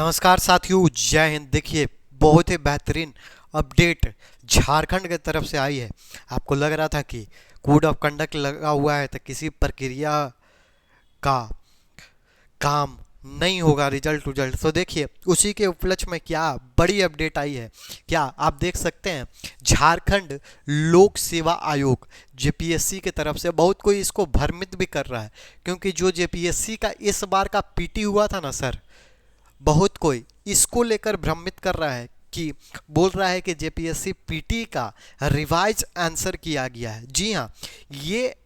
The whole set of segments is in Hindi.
नमस्कार साथियों, जय हिंद। देखिए, बहुत ही बेहतरीन अपडेट झारखंड की तरफ से आई है। आपको लग रहा था कि कोड ऑफ कंडक्ट लगा हुआ है तो किसी प्रक्रिया का काम नहीं होगा, रिजल्ट रिजल्ट तो देखिए उसी के उपलक्ष्य में क्या बड़ी अपडेट आई है। क्या आप देख सकते हैं, झारखंड लोक सेवा आयोग जेपीएससी की तरफ से बहुत कोई इसको भ्रमित भी कर रहा है, क्योंकि जो जेपीएससी का इस बार का पीटी हुआ था ना सर, बहुत कोई इसको लेकर भ्रमित कर रहा है कि बोल रहा है कि जेपीएससी पीटी का रिवाइज आंसर किया गया है। जी हाँ, ये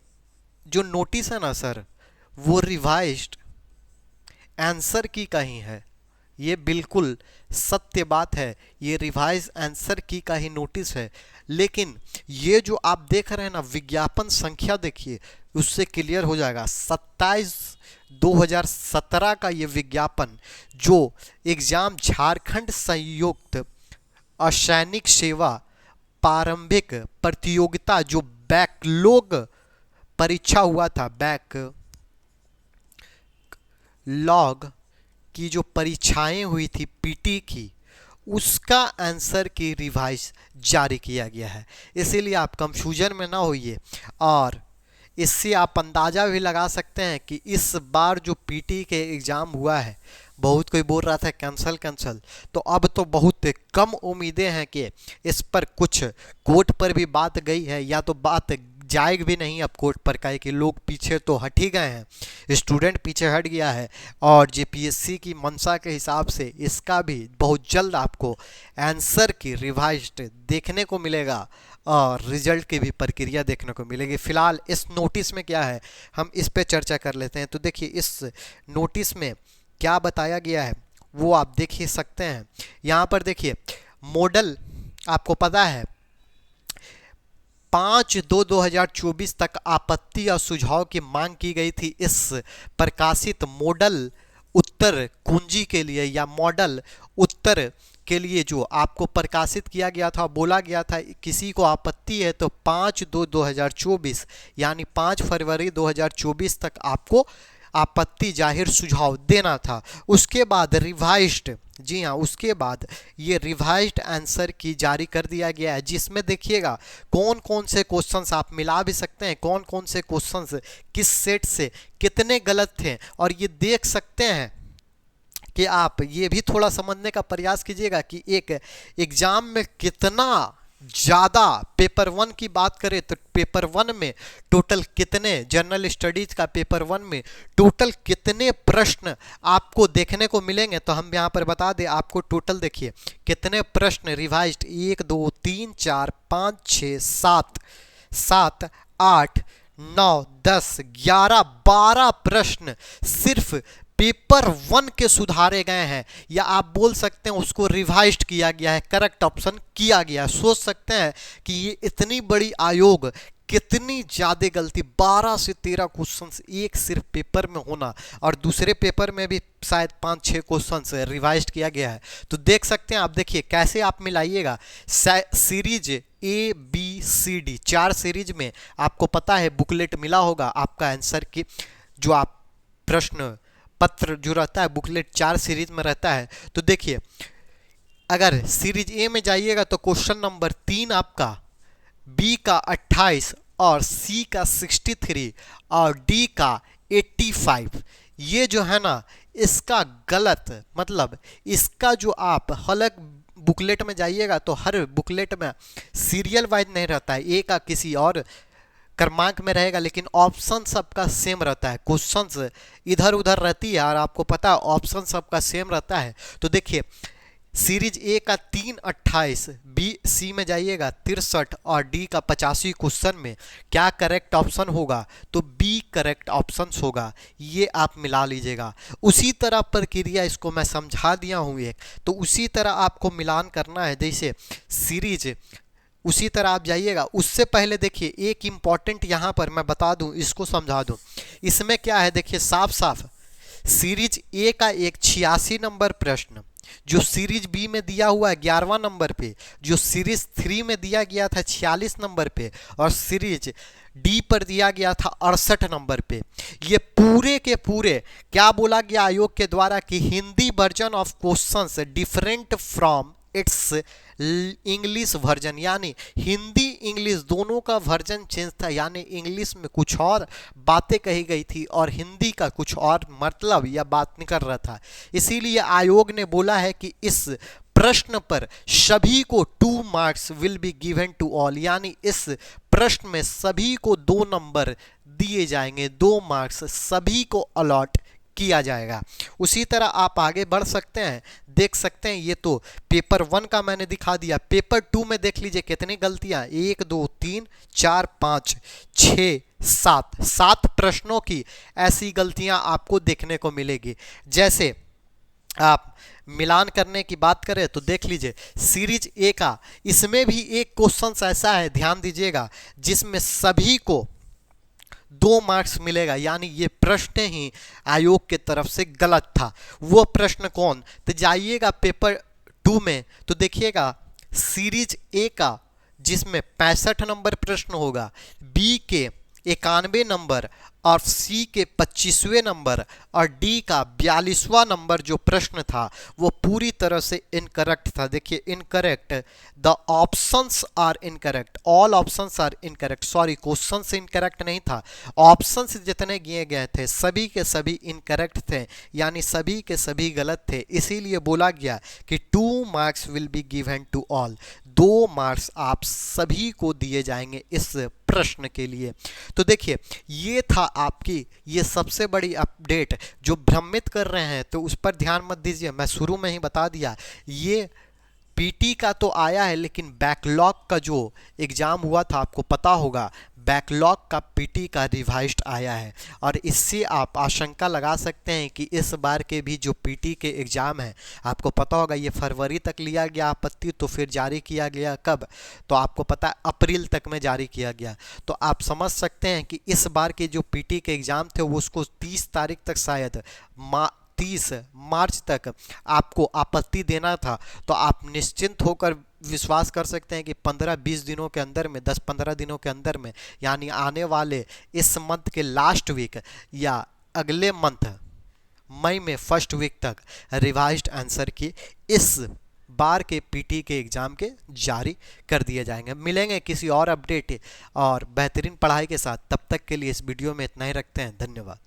जो नोटिस है ना सर, वो रिवाइज्ड आंसर की का ही है। ये बिल्कुल सत्य बात है, ये रिवाइज आंसर की का ही नोटिस है। लेकिन ये जो आप देख रहे हैं ना, विज्ञापन संख्या देखिए, उससे क्लियर हो जाएगा। 27/2017 का ये विज्ञापन जो एग्जाम झारखंड संयुक्त असैनिक सेवा प्रारंभिक प्रतियोगिता जो बैकलॉग परीक्षा हुआ था, बैकलॉग की जो परीक्षाएं हुई थी पीटी की, उसका आंसर की रिवाइज जारी किया गया है। इसीलिए आप कंफ्यूजन में ना होइए, और इससे आप अंदाज़ा भी लगा सकते हैं कि इस बार जो पीटी के एग्ज़ाम हुआ है, बहुत कोई बोल रहा था कैंसिल कैंसिल, तो अब तो बहुत कम उम्मीदें हैं कि इस पर कुछ कोर्ट पर भी बात गई है, या तो बात जाएगी भी नहीं अब कोर्ट पर। का है कि लोग पीछे तो हट ही गए हैं, स्टूडेंट पीछे हट गया है, और जेपीएससी की मंशा के हिसाब से इसका भी बहुत जल्द आपको आंसर की रिवाइज्ड देखने को मिलेगा और रिजल्ट की भी प्रक्रिया देखने को मिलेगी। फिलहाल इस नोटिस में क्या है, हम इस पे चर्चा कर लेते हैं। तो देखिए, इस नोटिस में क्या बताया गया है वो आप देख ही सकते हैं। यहाँ पर देखिए, मॉडल आपको पता है 5/2/2024 तक आपत्ति और सुझाव की मांग की गई थी इस प्रकाशित मॉडल उत्तर कुंजी के लिए, या मॉडल उत्तर के लिए जो आपको प्रकाशित किया गया था। बोला गया था किसी को आपत्ति है तो 5/2/2024 यानी 5 फरवरी 2024 तक आपको आपत्ति जाहिर सुझाव देना था। उसके बाद रिवाइज्ड, जी हाँ, उसके बाद ये रिवाइज्ड आंसर की जारी कर दिया गया है, जिसमें देखिएगा कौन कौन से क्वेश्चंस आप मिला भी सकते हैं, कौन कौन से क्वेश्चंस किस सेट से कितने गलत थे। और ये देख सकते हैं कि आप ये भी थोड़ा समझने का प्रयास कीजिएगा कि एक एग्जाम में कितना ज़्यादा, पेपर 1 की बात करें तो पेपर 1 में टोटल कितने, जनरल स्टडीज का पेपर 1 में टोटल कितने प्रश्न आपको देखने को मिलेंगे। तो हम यहाँ पर बता दें आपको, टोटल देखिए कितने प्रश्न रिवाइज्ड, 1 2 3 4 5 6 7 7 8 9 10 11 12 प्रश्न सिर्फ पेपर 1 के सुधारे गए हैं, या आप बोल सकते हैं उसको रिवाइज्ड किया गया है, करेक्ट ऑप्शन किया गया है। सोच सकते हैं कि ये इतनी बड़ी आयोग कितनी ज़्यादा गलती, 12 से 13 क्वेश्चंस एक सिर्फ पेपर में होना, और दूसरे पेपर में भी शायद 5-6 क्वेश्चंस रिवाइज्ड किया गया है। तो देख सकते हैं आप, देखिए कैसे आप मिलाइएगा। सीरीज ABCD 4 सीरीज में आपको पता है बुकलेट मिला होगा आपका आंसर की, जो आप प्रश्न पत्र जो रहता है बुकलेट 4 सीरीज में रहता है। तो देखिए, अगर सीरीज ए में जाइएगा तो क्वेश्चन नंबर 3 आपका, बी का 28 और सी का 63 और डी का 85, ये जो है ना इसका गलत, मतलब इसका जो आप हलक बुकलेट में जाइएगा तो हर बुकलेट में सीरियल वाइज नहीं रहता है, ए का किसी और क्रमांक में रहेगा, लेकिन ऑप्शन सबका सेम रहता है। क्वेश्चंस इधर उधर रहती है और आपको पता है ऑप्शन सबका सेम रहता है। तो देखिए, सीरीज ए का 3/28, बी सी में जाइएगा 63 और डी का 85 क्वेश्चन में क्या करेक्ट ऑप्शन होगा, तो बी करेक्ट ऑप्शन होगा। ये आप मिला लीजिएगा। उसी तरह प्रक्रिया इसको मैं समझा दिया हूँ एक, तो उसी तरह आपको मिलान करना है। जैसे सीरीज, उसी तरह आप जाइएगा। उससे पहले देखिए एक इम्पॉर्टेंट यहाँ पर मैं बता दूं, इसको समझा दूं। इसमें क्या है देखिए, साफ साफ सीरीज ए का एक 86 नंबर प्रश्न जो सीरीज बी में दिया हुआ है 11वां नंबर पे, जो सीरीज 3 में दिया गया था 46 नंबर पे, और सीरीज डी पर दिया गया था 68 नंबर पे। ये पूरे के पूरे क्या बोला गया आयोग के द्वारा कि Hindi version of questions different from its English version, यानी हिंदी इंग्लिश दोनों का वर्जन चेंज था, यानी इंग्लिश में कुछ और बातें कही गई थी और हिंदी का कुछ और मतलब या बात निकल रहा था। इसीलिए आयोग ने बोला है कि इस प्रश्न पर सभी को 2 marks will be given to all, यानी इस प्रश्न में सभी को 2 नंबर दिए जाएंगे, 2 मार्क्स सभी को अलॉट किया जाएगा। उसी तरह आप आगे बढ़ सकते हैं, देख सकते हैं, ये तो पेपर 1 का मैंने दिखा दिया। पेपर 2 में देख लीजिए कितनी गलतियां, 1 2 3 4 5 6 7 प्रश्नों की ऐसी गलतियां आपको देखने को मिलेगी। जैसे आप मिलान करने की बात करें तो देख लीजिए सीरीज ए का, इसमें भी एक क्वेश्चन ऐसा है, ध्यान दीजिएगा, जिसमें सभी को 2 मार्क्स मिलेगा, यानी ये प्रश्न ही आयोग के तरफ से गलत था। वो प्रश्न कौन, तो जाइएगा पेपर 2 में तो देखिएगा सीरीज ए का, जिसमें 65 नंबर प्रश्न होगा, बी के 91 नंबर और सी के 25वें नंबर और डी का 42वां नंबर जो प्रश्न था वो पूरी तरह से इनकरेक्ट था। देखिए incorrect, the options are incorrect, all options are incorrect, sorry question incorrect नहीं था, ऑप्शंस जितने दिए गए थे सभी के सभी इनकरेक्ट थे, यानी सभी के सभी गलत थे। इसीलिए बोला गया कि 2 marks will be given to all, 2 marks आप सभी को दिए जाएंगे इस प्रश्न के लिए। तो देखिए ये था आपकी ये सबसे बड़ी अपडेट जो भ्रमित कर रहे हैं, तो उस पर ध्यान मत दीजिए, मैं शुरू में ही बता दिया। ये पीटी का तो आया है, लेकिन बैकलॉग का जो एग्जाम हुआ था आपको पता होगा, बैकलॉग का पीटी का रिवाइज्ड आया है, और इससे आप आशंका लगा सकते हैं कि इस बार के भी जो पीटी के एग्ज़ाम है, आपको पता होगा ये फरवरी तक लिया गया आपत्ति, तो फिर जारी किया गया कब, तो आपको पता है अप्रैल तक में जारी किया गया। तो आप समझ सकते हैं कि इस बार के जो पीटी के एग्ज़ाम थे वो उसको 30 तारीख तक शायद 30 मार्च तक आपको आपत्ति देना था। तो आप निश्चिंत होकर विश्वास कर सकते हैं कि 15-20 दिनों के अंदर में, 10-15 दिनों के अंदर में, यानी आने वाले इस मंथ के लास्ट वीक या अगले मंथ मई में फर्स्ट वीक तक रिवाइज्ड आंसर की इस बार के पीटी के एग्ज़ाम के जारी कर दिए जाएंगे। मिलेंगे किसी और अपडेट और बेहतरीन पढ़ाई के साथ, तब तक के लिए इस वीडियो में इतना ही रखते हैं। धन्यवाद।